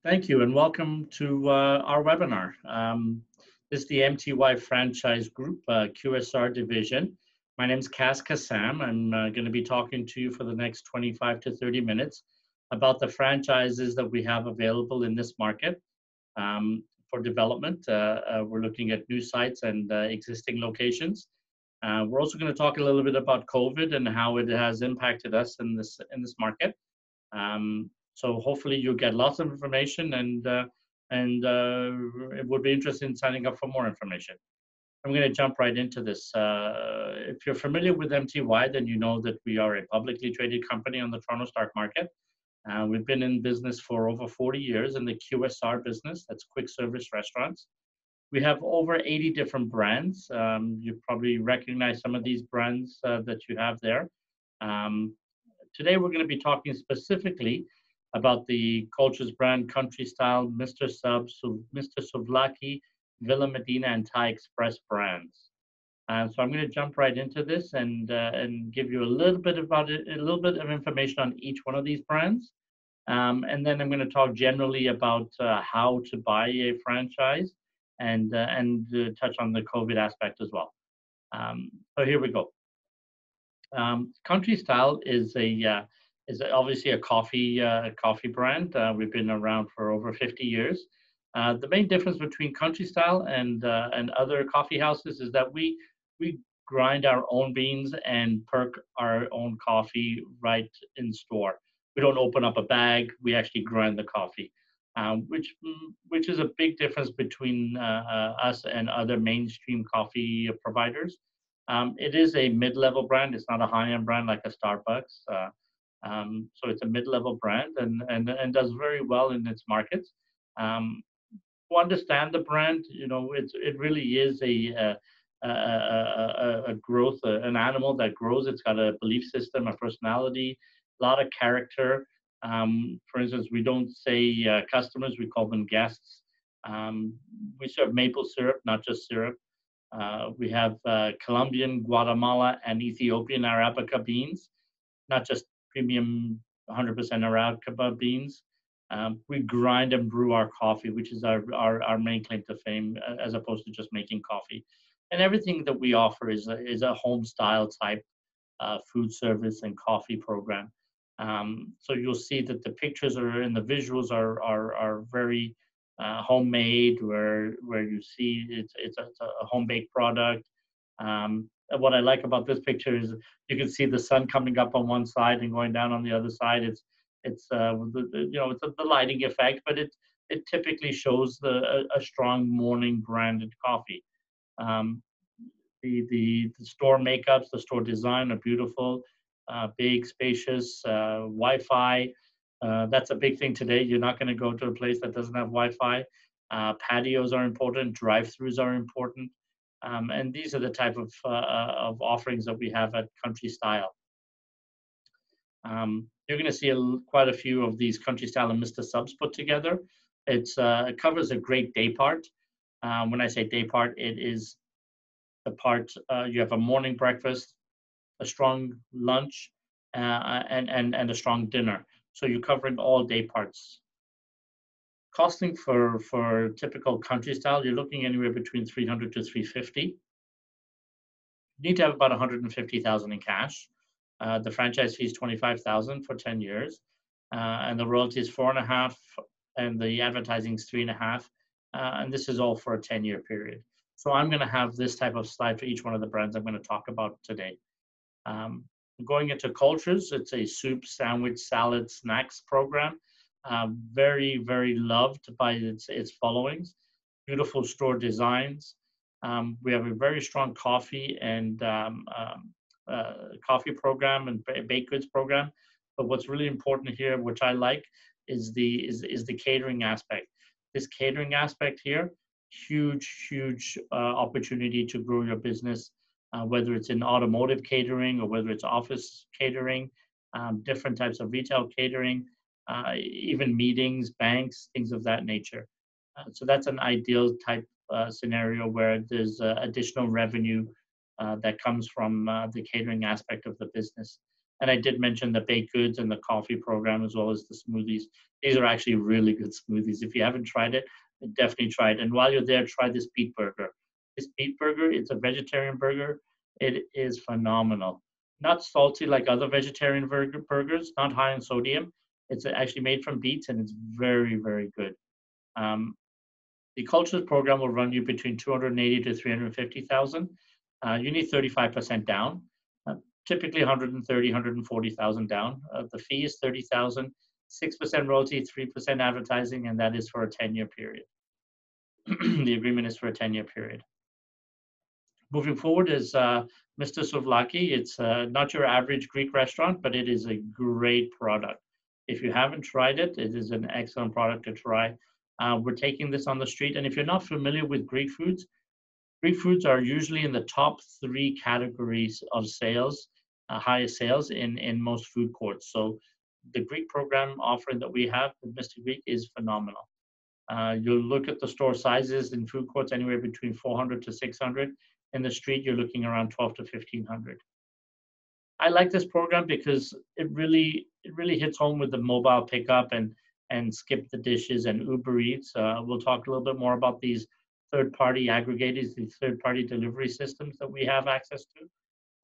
Thank you and welcome to our webinar. This is the MTY Franchise Group, QSR division. My name is Kas Kassam. I'm going to be talking to you for the next 25 to 30 minutes about the franchises that we have available in this market for development. We're looking at new sites and existing locations. We're also going to talk a little bit about COVID and how it has impacted us in this market. So hopefully you'll get lots of information and it would be interested in signing up for more information. I'm going to jump right into this. If you're familiar with MTY, then you know that we are a publicly traded company on the Toronto stock market. We've been in business for over 40 years in the QSR business, that's quick service restaurants. We have over 80 different brands. You probably recognize some of these brands that you have there. Today we're going to be talking specifically about the Cultures brand, Country Style, Mr. Subs, Mr. Souvlaki, Villa Medina, and Thai Express brands. So I'm going to jump right into this and give you a little bit about it, a little bit of information on each one of these brands, and then I'm going to talk generally about how to buy a franchise and touch on the COVID aspect as well. So here we go. Country Style is obviously a coffee brand. We've been around for over 50 years. The main difference between Country Style and other coffee houses is that we grind our own beans and perk our own coffee right in store. We don't open up a bag. We actually grind the coffee, which is a big difference between us and other mainstream coffee providers. It is a mid-level brand. It's not a high-end brand like a Starbucks. So it's a mid-level brand and does very well in its markets. To understand the brand, you know, it really is a growth, an animal that grows. It's got a belief system, a personality, a lot of character. For instance, we don't say customers, we call them guests. We serve maple syrup, not just syrup. We have Colombian, Guatemala, and Ethiopian Arabica beans, not just premium 100% Arabica beans. We grind and brew our coffee, which is our main claim to fame, as opposed to just making coffee. And everything that we offer is a home style type food service and coffee program. So you'll see that the pictures and the visuals are very homemade, where you see it's a home baked product. What I like about this picture is you can see the sun coming up on one side and going down on the other side. It's the lighting effect, but it typically shows a strong morning branded coffee. The store makeups, the store design are beautiful, big, spacious, Wi-Fi. That's a big thing today. You're not going to go to a place that doesn't have Wi-Fi. Patios are important. Drive-throughs are important. And these are the type of offerings that we have at Country Style. You're going to see quite a few of these Country Style and Mr. Subs put together. It covers a great day part. When I say day part, it is the part you have a morning breakfast, a strong lunch, and a strong dinner. So you're covering all day parts. Costing for typical Country Style, you're looking anywhere between $300 to $350. You need to have about $150,000 in cash. The franchise fee is $25,000 for 10 years, and the royalty is 4.5%, and the advertising is 3.5%, and this is all for a 10-year period. So I'm going to have this type of slide for each one of the brands I'm going to talk about today. Going into Cultures, it's a soup, sandwich, salad, snacks program. Very, very loved by its followings. Beautiful store designs. We have a very strong coffee and coffee program and baked goods program. But what's really important here, which I like, is the catering aspect. This catering aspect here, huge opportunity to grow your business, whether it's in automotive catering or whether it's office catering, different types of retail catering. Even meetings, banks, things of that nature. So that's an ideal type scenario where there's additional revenue that comes from the catering aspect of the business. And I did mention the baked goods and the coffee program, as well as the smoothies. These are actually really good smoothies. If you haven't tried it, definitely try it. And while you're there, try this beet burger. This beet burger, it's a vegetarian burger. It is phenomenal. Not salty like other vegetarian burgers, not high in sodium. It's actually made from beets, and it's very, very good. Um, the cultures program will run you between 280 to 350,000. You need 35% down. Typically 130, 140,000 down. The fee is 30,000, 6% royalty, 3% advertising, and that is for a 10-year period. The agreement is for a 10-year period. Moving forward is Mr. Souvlaki. It's not your average Greek restaurant, but it is a great product. If you haven't tried it, it is an excellent product to try. We're taking this on the street, and if you're not familiar with Greek foods are usually in the top 3 categories of sales, highest sales in most food courts. So the Greek program offering that we have with Mr. Greek is phenomenal. You'll look at the store sizes in food courts anywhere between 400 to 600. In the street, you're looking around 12 to 1,500. I like this program because it really hits home with the mobile pickup and skip the dishes and Uber Eats. We'll talk a little bit more about these third-party aggregators, these third-party delivery systems that we have access to,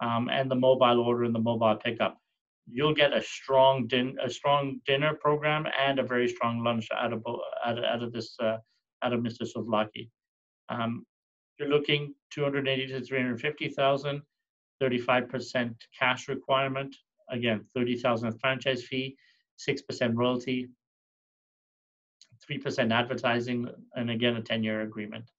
and the mobile order and the mobile pickup. You'll get a strong dinner program and a very strong lunch out of Mr. Souvlaki. You're looking 280 to 350,000, 35% cash requirement. Again, 30,000 franchise fee, 6% royalty, 3% advertising, and again, a 10-year agreement.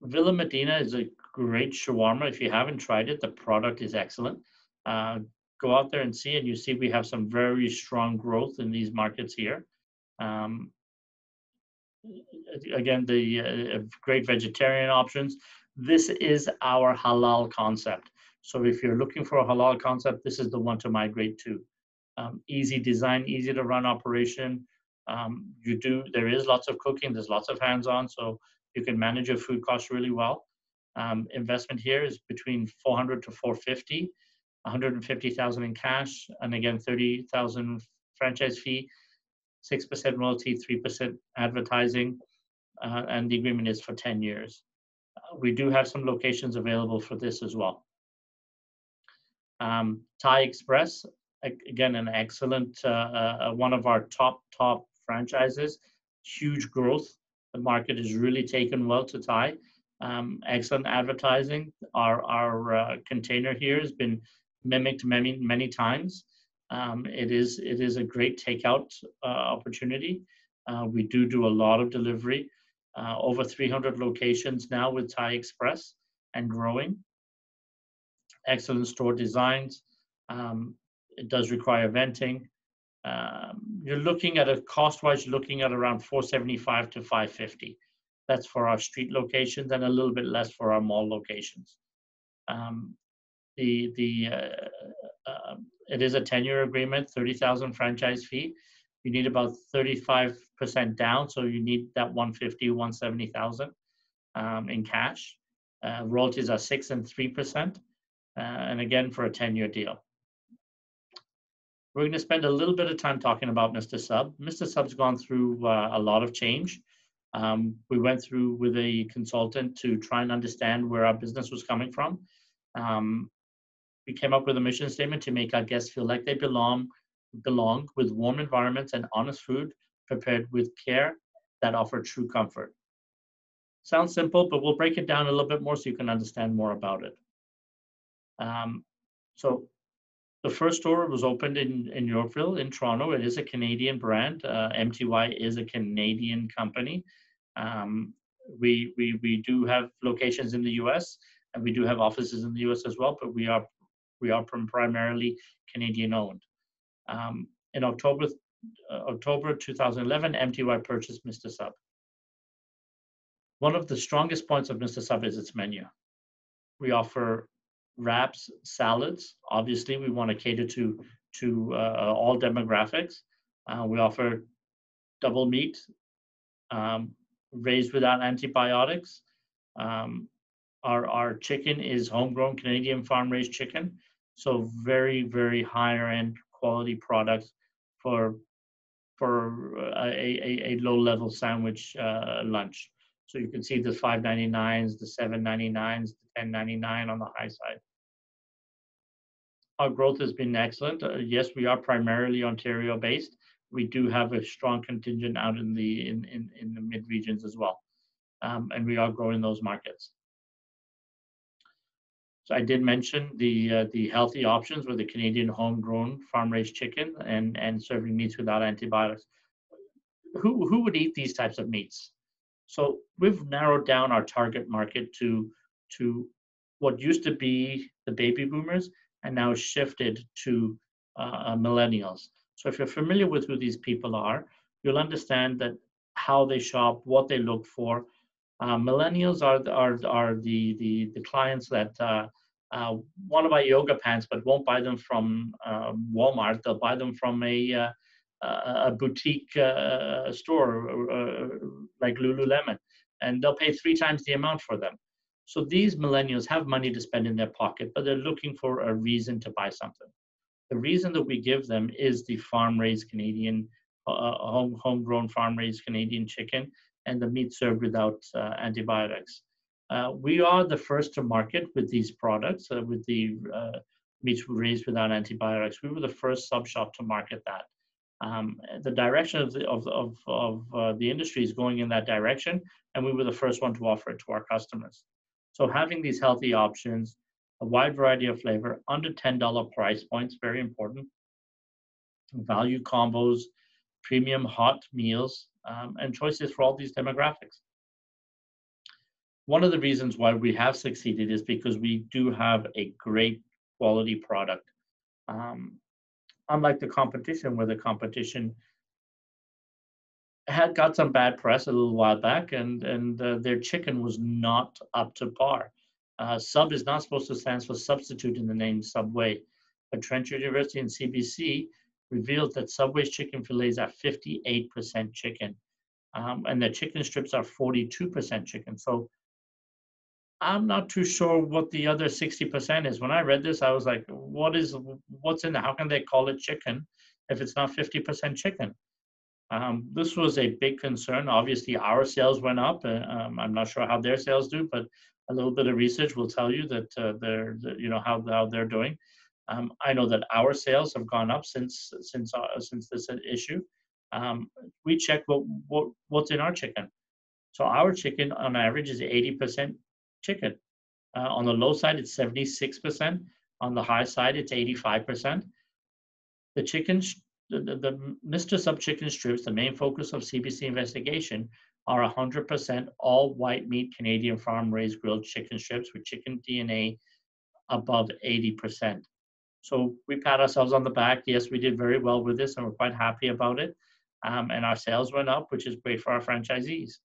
Villa Medina is a great shawarma. If you haven't tried it, the product is excellent. Go out there and see, and you see we have some very strong growth in these markets here. Again, the great vegetarian options. This is our halal concept. So if you're looking for a halal concept, this is the one to migrate to. Easy design, easy to run operation. There is lots of cooking, there's lots of hands-on, so you can manage your food costs really well. Investment here is between 400 to 450, 150,000 in cash, and again, 30,000 franchise fee, 6% royalty, 3% advertising, and the agreement is for 10 years. We do have some locations available for this as well. Thai Express, again, an excellent, one of our top franchises, huge growth. The market has really taken well to Thai. Excellent advertising. Our container here has been mimicked many times. It is a great takeout opportunity. We do a lot of delivery. Over 300 locations now with Thai Express and growing. Excellent store designs. It does require venting. You're looking at a cost-wise, you're looking at around 475 to 550. That's for our street locations and a little bit less for our mall locations. It is a 10-year agreement, 30,000 franchise fee. You need about 35% down, so you need that 150, 170,000 in cash. Royalties are 6% and 3%, and again for a 10-year deal. We're going to spend a little bit of time talking about Mr. Sub. Mr. Sub's gone through a lot of change. We went through with a consultant to try and understand where our business was coming from. We came up with a mission statement to make our guests feel like they belong with warm environments and honest food prepared with care that offer true comfort. Sounds simple, but we'll break it down a little bit more so you can understand more about it. So the first store was opened in Yorkville in Toronto. It is a Canadian brand. MTY is a Canadian company. We do have locations in the US and we do have offices in the US as well, but we are primarily Canadian owned. In October 2011, MTY purchased Mr. Sub. One of the strongest points of Mr. Sub is its menu. We offer wraps, salads. Obviously, we want to cater to all demographics. We offer double meat, raised without antibiotics. Our chicken is homegrown Canadian farm-raised chicken. So very, very higher end quality products for a low level sandwich lunch. So you can see the $5.99s, the $7.99s, the $10.99 on the high side. Our growth has been excellent. Yes, we are primarily Ontario based. We do have a strong contingent out in the mid regions as well, and we are growing those markets. So I did mention the healthy options with the Canadian homegrown farm-raised chicken and serving meats without antibiotics. Who would eat these types of meats? So we've narrowed down our target market to what used to be the baby boomers and now shifted to millennials. So if you're familiar with who these people are, you'll understand that how they shop, what they look for. Millennials are the clients that want to buy yoga pants but won't buy them from Walmart. They'll buy them from a boutique store like Lululemon, and they'll pay 3 times the amount for them. So these millennials have money to spend in their pocket, but they're looking for a reason to buy something. The reason that we give them is the farm-raised Canadian, homegrown farm-raised Canadian chicken and the meat served without antibiotics. We are the first to market with these products, with the meats raised without antibiotics. We were the first sub shop to market that. The direction of the industry is going in that direction, and we were the first one to offer it to our customers. So having these healthy options, a wide variety of flavor, under $10 price points, very important, value combos, premium hot meals, and choices for all these demographics. One of the reasons why we have succeeded is because we do have a great quality product. Unlike the competition, where the competition had got some bad press a little while back, and their chicken was not up to par. Sub is not supposed to stand for substitute in the name Subway, but Trent University and CBC revealed that Subway's chicken fillets are 58% chicken, and the chicken strips are 42% chicken. So I'm not too sure what the other 60% is. When I read this, I was like, what's in there? How can they call it chicken if it's not 50% chicken? This was a big concern. Obviously, our sales went up. I'm not sure how their sales do, but a little bit of research will tell you that how they're doing. I know that our sales have gone up since this issue. We check what's in our chicken. So our chicken on average is 80% chicken. On the low side, it's 76%. On the high side, it's 85%. The chicken, the Mr. Sub chicken strips, the main focus of CBC investigation, are 100% all white meat Canadian farm-raised grilled chicken strips with chicken DNA above 80%. So we pat ourselves on the back. Yes, we did very well with this, and we're quite happy about it. And our sales went up, which is great for our franchisees.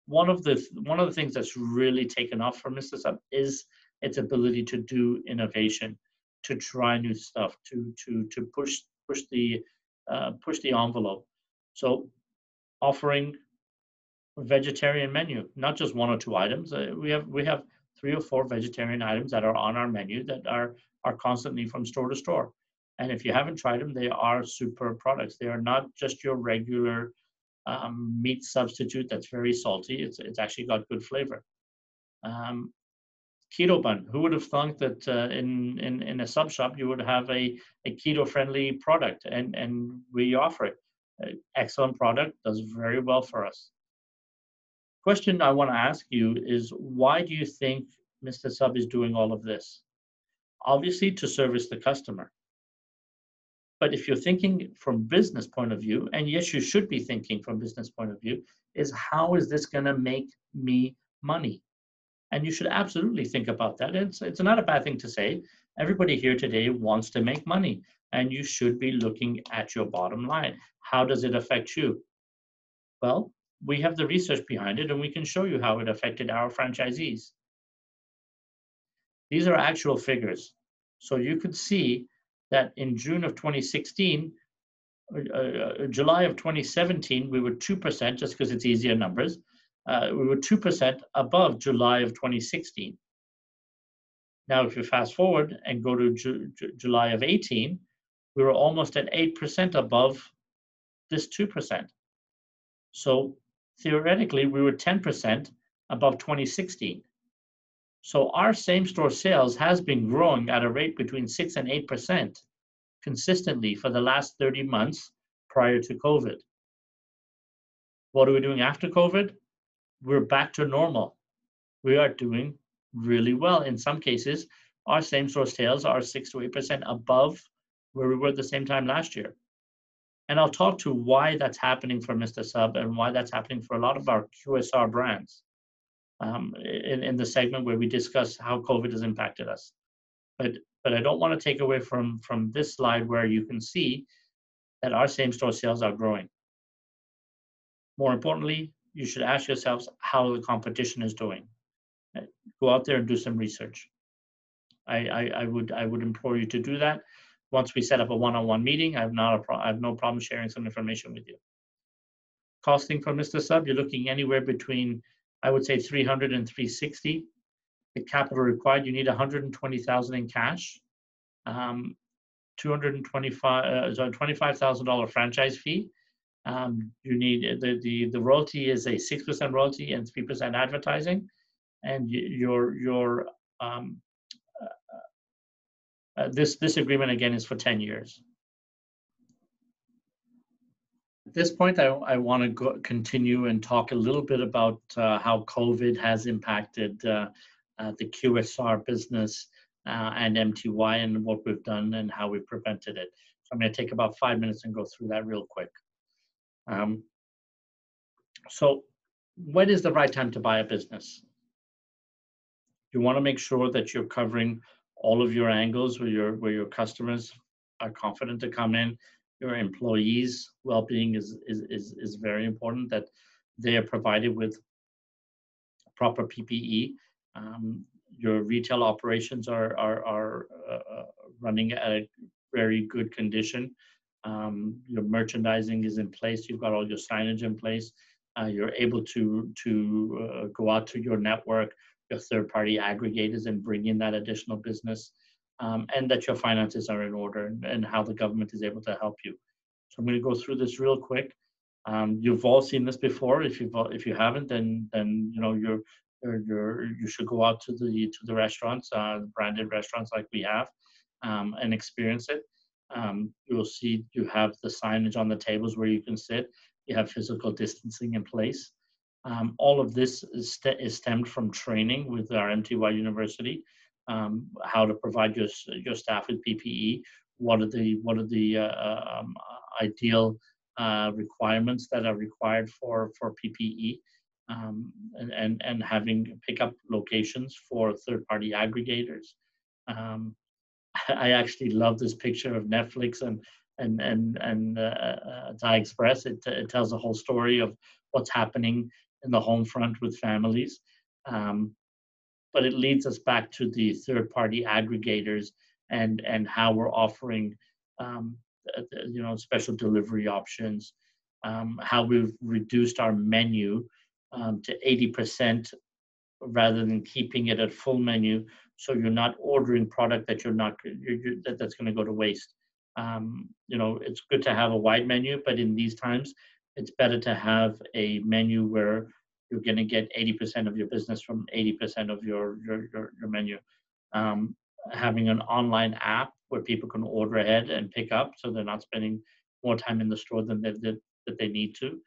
One of the things that's really taken off for Mr. Sub is its ability to do innovation, to try new stuff, to push the envelope. So offering a vegetarian menu, not just 1 or 2 items. We have 3 or 4 vegetarian items that are on our menu that are constantly from store to store. And if you haven't tried them, they are superb products. They are not just your regular meat substitute that's very salty. It's actually got good flavor. Keto bun. Who would have thought that in a sub shop you would have a keto friendly product, and we offer it. Excellent product, does very well for us. Question I want to ask you is, why do you think Mr. Sub is doing all of this? Obviously to service the customer. But if you're thinking from business point of view, and yes, you should be thinking from business point of view, is how is this going to make me money? And you should absolutely think about that. It's not a bad thing to say. Everybody here today wants to make money, and you should be looking at your bottom line. How does it affect you? Well, we have the research behind it, and we can show you how it affected our franchisees. These are actual figures. So you could see that in June of 2016, July of 2017, we were 2%, just because it's easier numbers. We were 2% above July of 2016. Now, if you fast forward and go to July of 18, we were almost at 8% above this 2%. So theoretically, we were 10% above 2016. So our same-store sales has been growing at a rate between 6 and 8% consistently for the last 30 months prior to COVID. What are we doing after COVID? We're back to normal. We are doing really well. In some cases, our same-store sales are 6 to 8% above where we were at the same time last year. And I'll talk to why that's happening for Mr. Sub and why that's happening for a lot of our QSR brands in the segment where we discuss how COVID has impacted us. But I don't want to take away from this slide where you can see that our same-store sales are growing. More importantly, you should ask yourselves how the competition is doing. Go out there and do some research. I would implore you to do that. Once we set up a one-on-one meeting, I have no problem sharing some information with you. Costing for Mr. Sub, you're looking anywhere between, I would say, 300 and 360. The capital required, you need 120,000 in cash, $25,000 franchise fee. You need the royalty is a 6% royalty and 3% advertising, and this agreement again is for 10 years. At this point, I want to continue and talk a little bit about how COVID has impacted the QSR business and MTY and what we've done and how we've prevented it. So I'm going to take about 5 minutes and go through that real quick. So when is the right time to buy a business? You want to make sure that you're covering all of your angles where your customers are confident to come in. Your employees' well-being is very important, that they are provided with proper PPE. Your retail operations are running at a very good condition. Your merchandising is in place. You've got all your signage in place. You're able to go out to your network, your third-party aggregators, and bring in that additional business, and that your finances are in order, and how the government is able to help you. So I'm going to go through this real quick. You've all seen this before. If you haven't, then you know you should go out to the restaurants, branded restaurants like we have, and experience it. You'll see you have the signage on the tables where you can sit. You have physical distancing in place. All of this is stemmed from training with our MTY University, how to provide your staff with PPE. What are the ideal requirements that are required for PPE, and having pickup locations for third-party aggregators. I actually love this picture of Netflix and Thai Express. It tells the whole story of what's happening in the home front with families, but it leads us back to the third-party aggregators and how we're offering special delivery options, how we've reduced our menu to 80% rather than keeping it at full menu, so you're not ordering product that that's going to go to waste. It's good to have a wide menu, but in these times, it's better to have a menu where you're going to get 80% of your business from 80% of your menu. Having an online app where people can order ahead and pick up, so they're not spending more time in the store than that they need to.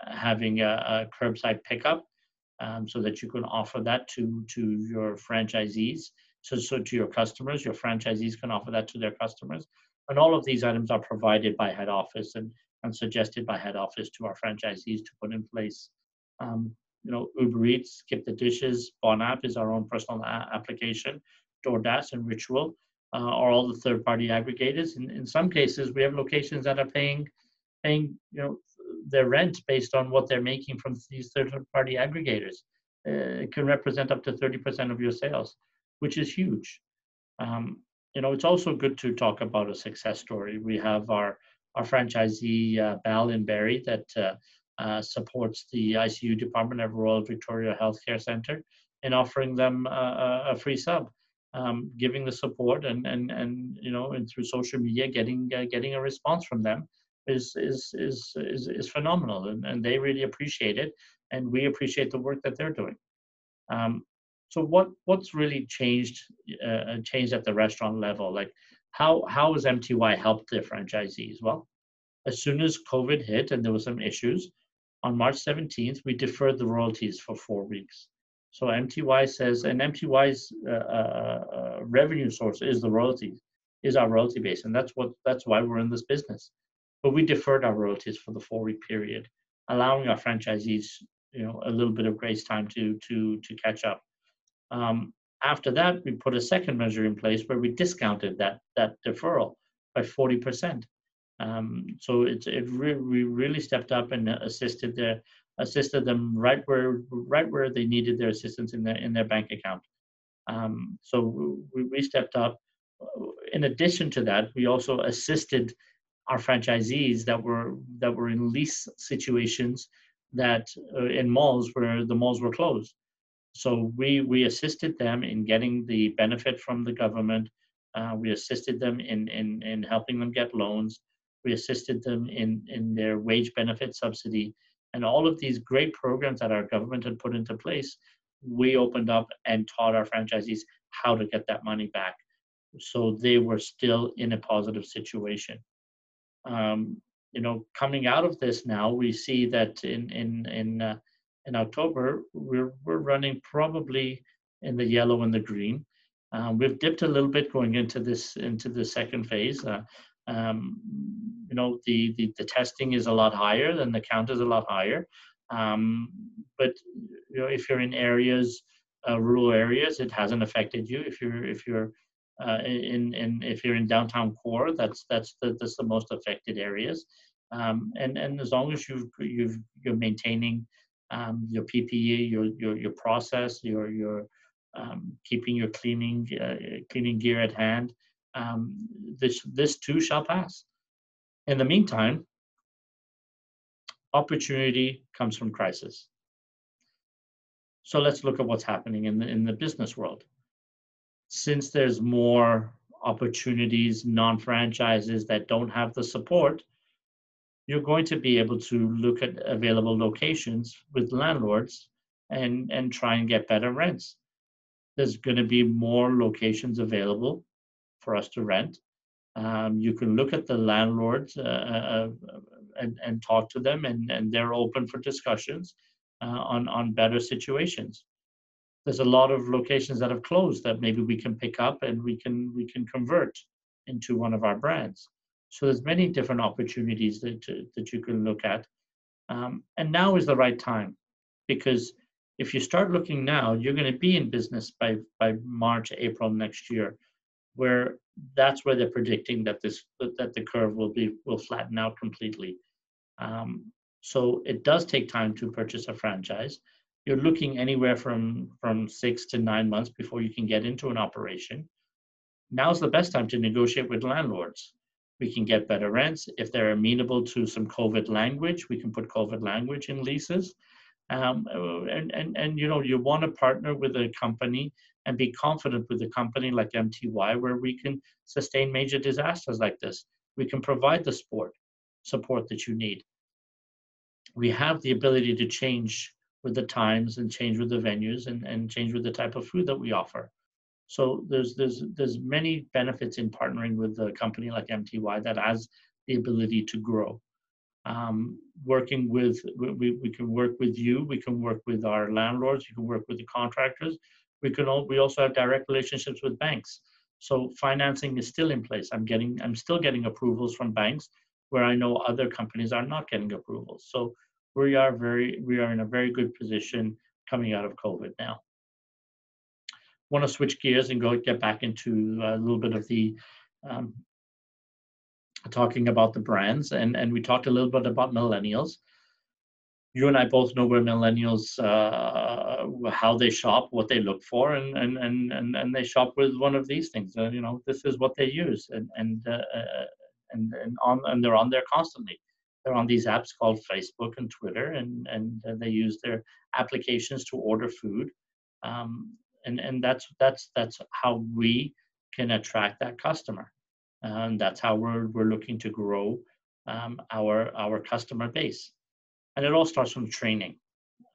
Having a curbside pickup, so that you can offer that to your franchisees, so to your customers. Your franchisees can offer that to their customers. And all of these items are provided by head office and suggested by head office to our franchisees to put in place. Uber Eats, Skip the Dishes, Bon App is our own personal application. DoorDash and Ritual are all the third-party aggregators. In some cases, we have locations that are paying their rent based on what they're making from these third-party aggregators. It can represent up to 30% of your sales, which is huge. It's also good to talk about a success story. We have our franchisee, Bal in Barrie, that supports the ICU department at Royal Victoria Healthcare Centre in offering them a free sub. giving the support and through social media, getting a response from them is phenomenal, and they really appreciate it, and we appreciate the work that they're doing. Um, so what's really changed at the restaurant level? Like how has MTY helped their franchisees? Well, as soon as COVID hit and there were some issues, on March 17th, we deferred the royalties for 4 weeks. So MTY says, and MTY's revenue source is the royalties, is our royalty base, and that's why we're in this business. But we deferred our royalties for the 4 week period, allowing our franchisees, a little bit of grace time to catch up. Um, After that, we put a second measure in place where we discounted that deferral by 40%. We really stepped up and assisted them right where they needed their assistance in their bank account. We stepped up. In addition to that, we also assisted our franchisees that were in lease situations that in malls where the malls were closed. So we assisted them in getting the benefit from the government. We assisted them in helping them get loans. We assisted them in their wage benefit subsidy. And all of these great programs that our government had put into place, we opened up and taught our franchisees how to get that money back. So they were still in a positive situation. Coming out of this now, we see that in October, we're running probably in the yellow and the green. We've dipped a little bit going into the second phase. The testing is a lot higher, and the count is a lot higher. But if you're in areas, rural areas, it hasn't affected you. If you're if you're in downtown core, that's the most affected areas. And as long as you're maintaining your PPE, your process, your keeping your cleaning gear at hand, this too shall pass. In the meantime, opportunity comes from crisis. So let's look at what's happening in the business world. Since there's more opportunities, non-franchises that don't have the support, you're going to be able to look at available locations with landlords and try and get better rents. There's going to be more locations available for us to rent. You can look at the landlords and talk to them, and they're open for discussions on better situations. There's a lot of locations that have closed that maybe we can pick up and we can convert into one of our brands. So there's many different opportunities that you can look at. And now is the right time, because if you start looking now, you're going to be in business by March, April next year, where that's where they're predicting that the curve will flatten out completely. So it does take time to purchase a franchise. You're looking anywhere from 6 to 9 months before you can get into an operation. Now's the best time to negotiate with landlords. We can get better rents. If they're amenable to some COVID language, we can put COVID language in leases. You want to partner with a company and be confident with a company like MTY, where we can sustain major disasters like this. We can provide the support that you need. We have the ability to change with the times and change with the venues and change with the type of food that we offer. So there's many benefits in partnering with a company like MTY that has the ability to grow. Working with, we can work with you, we can work with our landlords, you can work with the contractors. We also have direct relationships with banks. So financing is still in place. I'm still getting approvals from banks where I know other companies are not getting approvals. So we are in a very good position coming out of COVID now. Want to switch gears and get back into a little bit of the talking about the brands, and we talked a little bit about millennials. You and I both know where millennials, how they shop, what they look for, and they shop with one of these things. This is what they use, and they're on there constantly. They're on these apps called Facebook and Twitter, and they use their applications to order food. And that's how we can attract that customer. And that's how we're looking to grow our customer base. And it all starts from training.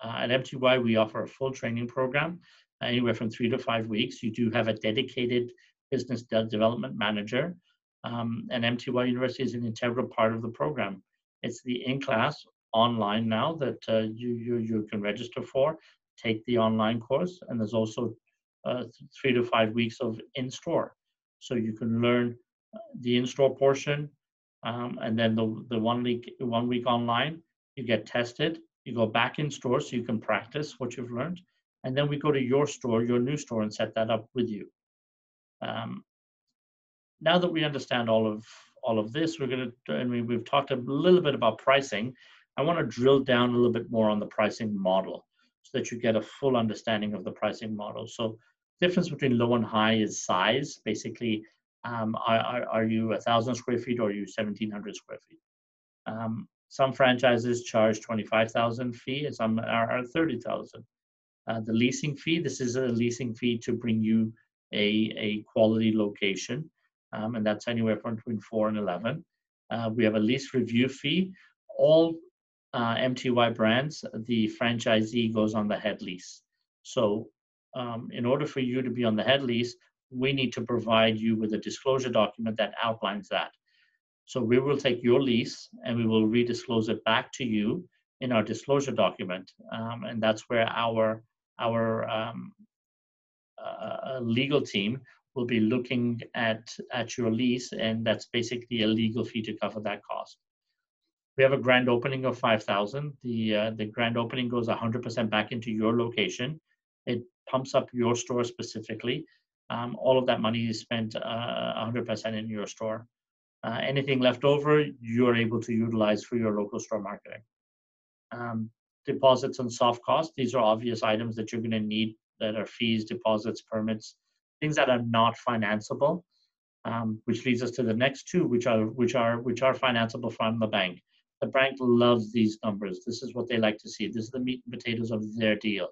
At MTY, we offer a full training program, anywhere from 3 to 5 weeks. You do have a dedicated business development manager, and MTY University is an integral part of the program. It's the in-class online now that you can register for, take the online course, and there's also 3 to 5 weeks of in-store. So you can learn the in-store portion, and then the 1 week online, you get tested. You go back in store so you can practice what you've learned. And then we go to your store, your new store, and set that up with you. Now that we understand all of this, we've talked a little bit about pricing. I want to drill down a little bit more on the pricing model so that you get a full understanding of the pricing model. So difference between low and high is size. Basically, are you 1,000 square feet or are you 1,700 square feet? Some franchises charge 25,000 fee, and some are 30,000. The leasing fee, this is a leasing fee to bring you a quality location, and that's anywhere from between 4 and 11. We have a lease review fee. All MTY brands, the franchisee goes on the head lease. So in order for you to be on the head lease, we need to provide you with a disclosure document that outlines that. So we will take your lease and we will redisclose it back to you in our disclosure document, and that's where our legal team will be looking at your lease, and that's basically a legal fee to cover that cost. We have a grand opening of 5,000. The grand opening goes 100% back into your location. It pumps up your store specifically. All of that money is spent 100% in your store. Anything left over, you're able to utilize for your local store marketing. Deposits and soft costs, these are obvious items that you're going to need, that are fees, deposits, permits, things that are not financeable, which leads us to the next two, which are financeable from the bank. The bank loves these numbers. This is what they like to see. This is the meat and potatoes of their deal.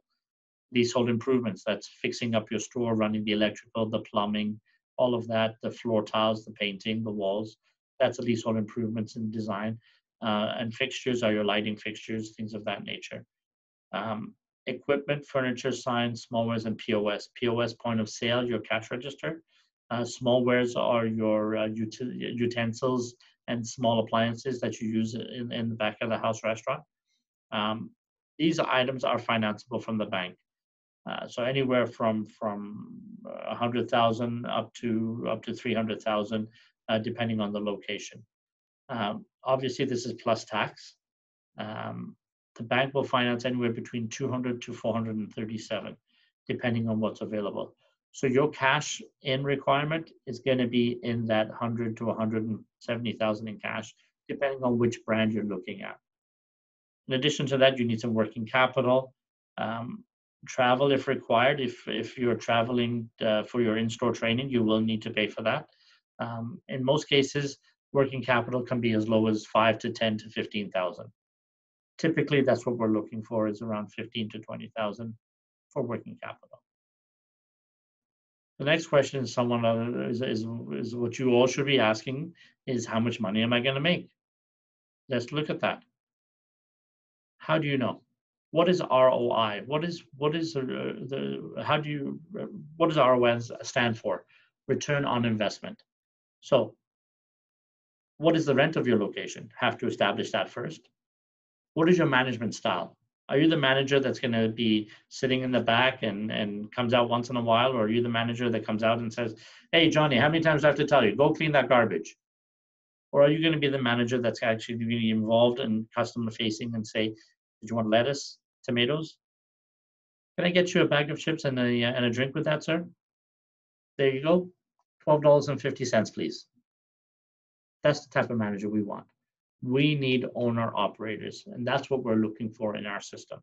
Leasehold improvements, that's fixing up your store, running the electrical, the plumbing, all of that, the floor tiles, the painting, the walls, that's a leasehold improvements in design. And fixtures are your lighting fixtures, things of that nature. Equipment, furniture, signs, smallwares, and POS. POS, point of sale, your cash register. Smallwares are your utensils and small appliances that you use in the back of the house restaurant. These items are financeable from the bank. So anywhere from 100,000 up to 300,000, depending on the location. Obviously, this is plus tax. The bank will finance anywhere between 200 to 437, depending on what's available. So your cash in requirement is going to be in that 100 to 170,000 in cash, depending on which brand you're looking at. In addition to that, you need some working capital. Travel if required. If you're traveling for your in-store training, you will need to pay for that. In most cases, working capital can be as low as 5 to 10 to 15,000. Typically, that's what we're looking for, is around 15 to 20,000 for working capital. The next question is is what you all should be asking, is how much money am I going to make? Let's look at that. How do you know? What is ROI? What does ROI stand for? Return on investment. So what is the rent of your location? Have to establish that first. What is your management style? Are you the manager that's going to be sitting in the back and comes out once in a while? Or are you the manager that comes out and says, hey, Johnny, how many times do I have to tell you? Go clean that garbage. Or are you going to be the manager that's actually really involved and customer facing and say, did you want lettuce, tomatoes? Can I get you a bag of chips and a drink with that, sir? There you go. $12.50, please. That's the type of manager we want. We need owner-operators, and that's what we're looking for in our system.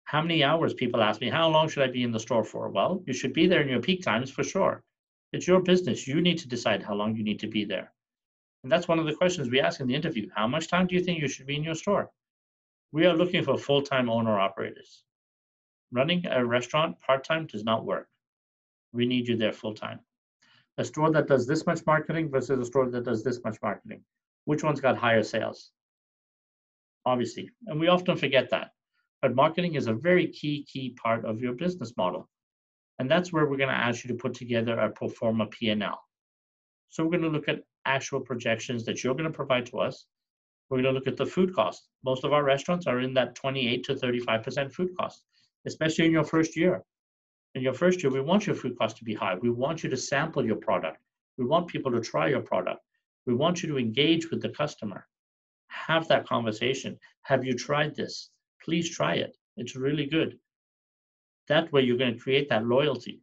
How many hours? People ask me, how long should I be in the store for? Well, you should be there in your peak times for sure. It's your business. You need to decide how long you need to be there. And that's one of the questions we ask in the interview. How much time do you think you should be in your store? We are looking for full-time owner-operators. Running a restaurant part-time does not work. We need you there full-time. A store that does this much marketing versus a store that does this much marketing. Which one's got higher sales? Obviously, and we often forget that. But marketing is a very key part of your business model. And that's where we're going to ask you to put together a pro forma P&L. So we're going to look at actual projections that you're going to provide to us. We're going to look at the food cost. Most of our restaurants are in that 28 to 35% food cost, especially in your first year. In your first year, we want your food cost to be high. We want you to sample your product. We want people to try your product. We want you to engage with the customer. Have that conversation. Have you tried this? Please try it. It's really good. That way you're going to create that loyalty.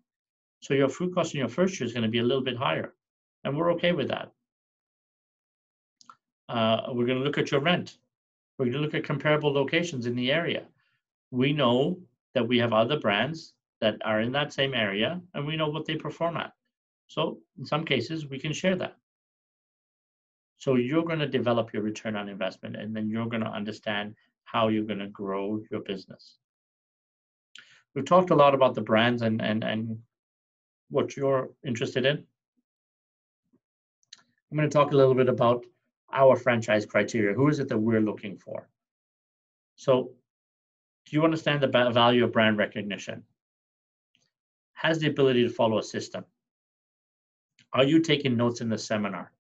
So your food cost in your first year is going to be a little bit higher. And we're okay with that. We're going to look at your rent. We're going to look at comparable locations in the area. We know that we have other brands that are in that same area, and we know what they perform at. So in some cases, we can share that. So you're going to develop your return on investment, and then you're going to understand how you're going to grow your business. We've talked a lot about the brands and what you're interested in. I'm going to talk a little bit about our franchise criteria. Who is it that we're looking for? So do you understand the value of brand recognition? Has the ability to follow a system? Are you taking notes in the seminar?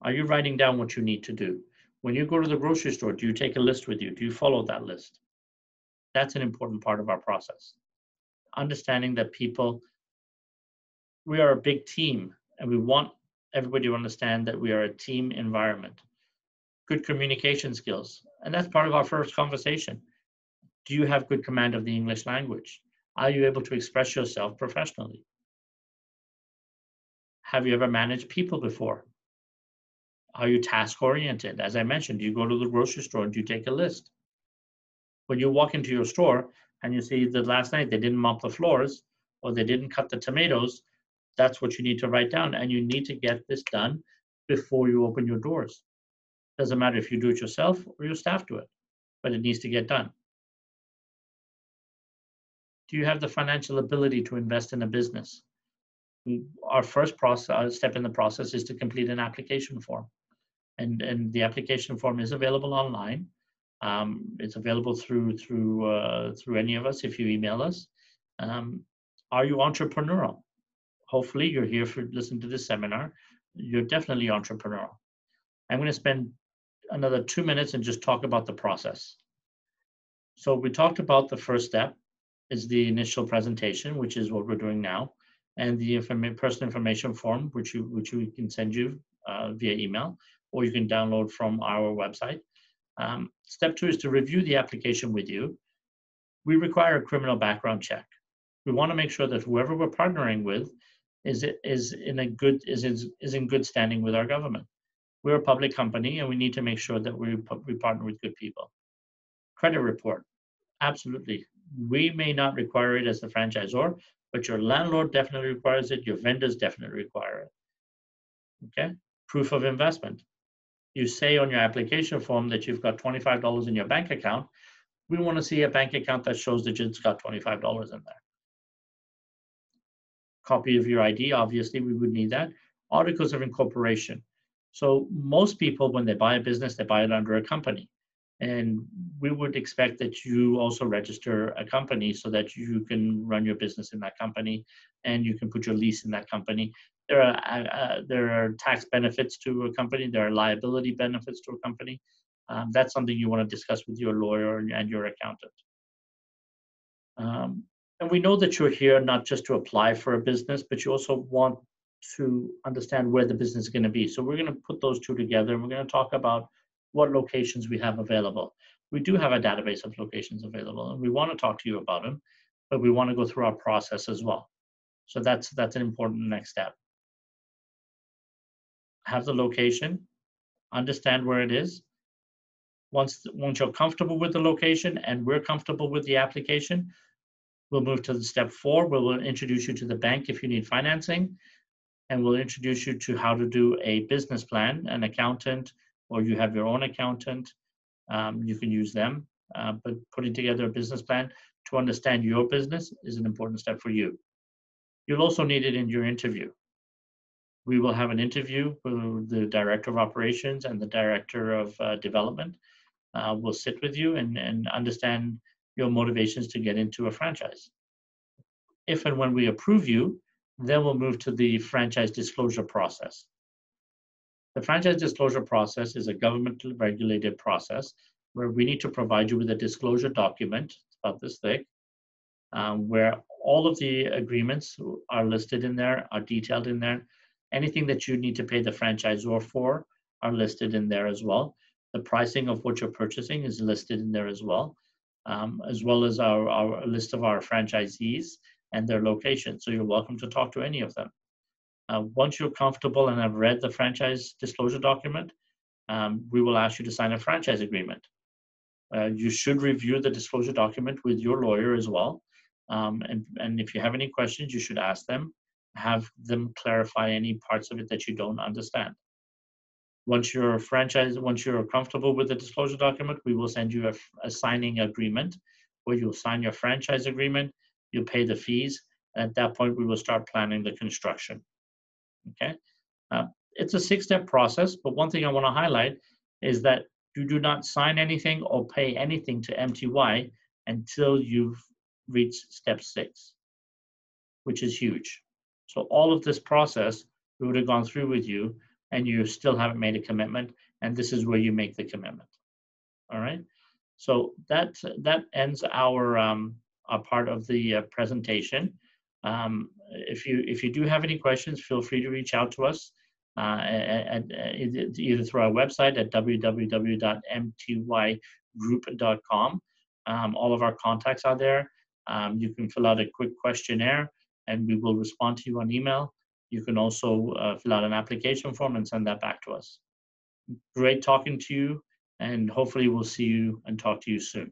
Are you writing down what you need to do? When you go to the grocery store, do you take a list with you? Do you follow that list? That's an important part of our process. Understanding that we are a big team, and we want everybody to understand that we are a team environment. Good communication skills, and that's part of our first conversation. Do you have good command of the English language? Are you able to express yourself professionally? Have you ever managed people before? Are you task-oriented? As I mentioned, do you go to the grocery store and do you take a list? When you walk into your store and you see that last night they didn't mop the floors or they didn't cut the tomatoes, that's what you need to write down, and you need to get this done before you open your doors. Doesn't matter if you do it yourself or your staff do it, but it needs to get done. Do you have the financial ability to invest in a business? Our first step in the process is to complete an application form. And the application form is available online. It's available through any of us if you email us. Are you entrepreneurial? Hopefully you're here for listening to this seminar. You're definitely entrepreneurial. I'm going to spend another 2 minutes and just talk about the process. So we talked about the first step is the initial presentation, which is what we're doing now, and the personal information form, which we can send you via email, or you can download from our website. Step 2 is to review the application with you. We require a criminal background check. We want to make sure that whoever we're partnering with is in good standing with our government. We're a public company, and we need to make sure that we partner with good people. Credit report, absolutely. We may not require it as the franchisor, but your landlord definitely requires it. Your vendors definitely require it. Okay. Proof of investment. You say on your application form that you've got $25 in your bank account. We want to see a bank account that shows that it's got $25 in there. Copy of your ID, obviously, we would need that. Articles of incorporation. So most people, when they buy a business, they buy it under a company. And we would expect that you also register a company so that you can run your business in that company and you can put your lease in that company. There are tax benefits to a company. There are liability benefits to a company. That's something you want to discuss with your lawyer and your accountant. And we know that you're here not just to apply for a business, but you also want to understand where the business is going to be. So we're going to put those two together, and we're going to talk about what locations we have available. We do have a database of locations available, and we want to talk to you about them, but we want to go through our process as well. So that's an important next step. Have the location, understand where it is. Once you're comfortable with the location and we're comfortable with the application, we'll move to the step 4, where we'll introduce you to the bank if you need financing, and we'll introduce you to how to do a business plan, an accountant, or you have your own accountant. You can use them, but putting together a business plan to understand your business is an important step for you. You'll also need it in your interview. We will have an interview with the director of operations and the director of development. Will sit with you and understand your motivations to get into a franchise. If and when we approve you, then we'll move to the franchise disclosure process. The franchise disclosure process is a government regulated process where we need to provide you with a disclosure document about this thick, where all of the agreements are listed in there, are detailed in there. Anything that you need to pay the franchisor for are listed in there as well. The pricing of what you're purchasing is listed in there as well as our list of our franchisees and their locations. So you're welcome to talk to any of them. Once you're comfortable and have read the franchise disclosure document, we will ask you to sign a franchise agreement. You should review the disclosure document with your lawyer as well. And if you have any questions, you should ask them, have them clarify any parts of it that you don't understand. Once you're comfortable with the disclosure document, we will send you a signing agreement where you'll sign your franchise agreement, you'll pay the fees, and at that point, we will start planning the construction. Okay? It's a 6-step process, but one thing I want to highlight is that you do not sign anything or pay anything to MTY until you've reached step 6, which is huge. So all of this process, we would have gone through with you, and you still haven't made a commitment, and this is where you make the commitment. All right? So that ends our part of the presentation. If you do have any questions, feel free to reach out to us either through our website at www.mtygroup.com. All of our contacts are there. You can fill out a quick questionnaire, and we will respond to you on email. You can also fill out an application form and send that back to us. Great talking to you, and hopefully we'll see you and talk to you soon.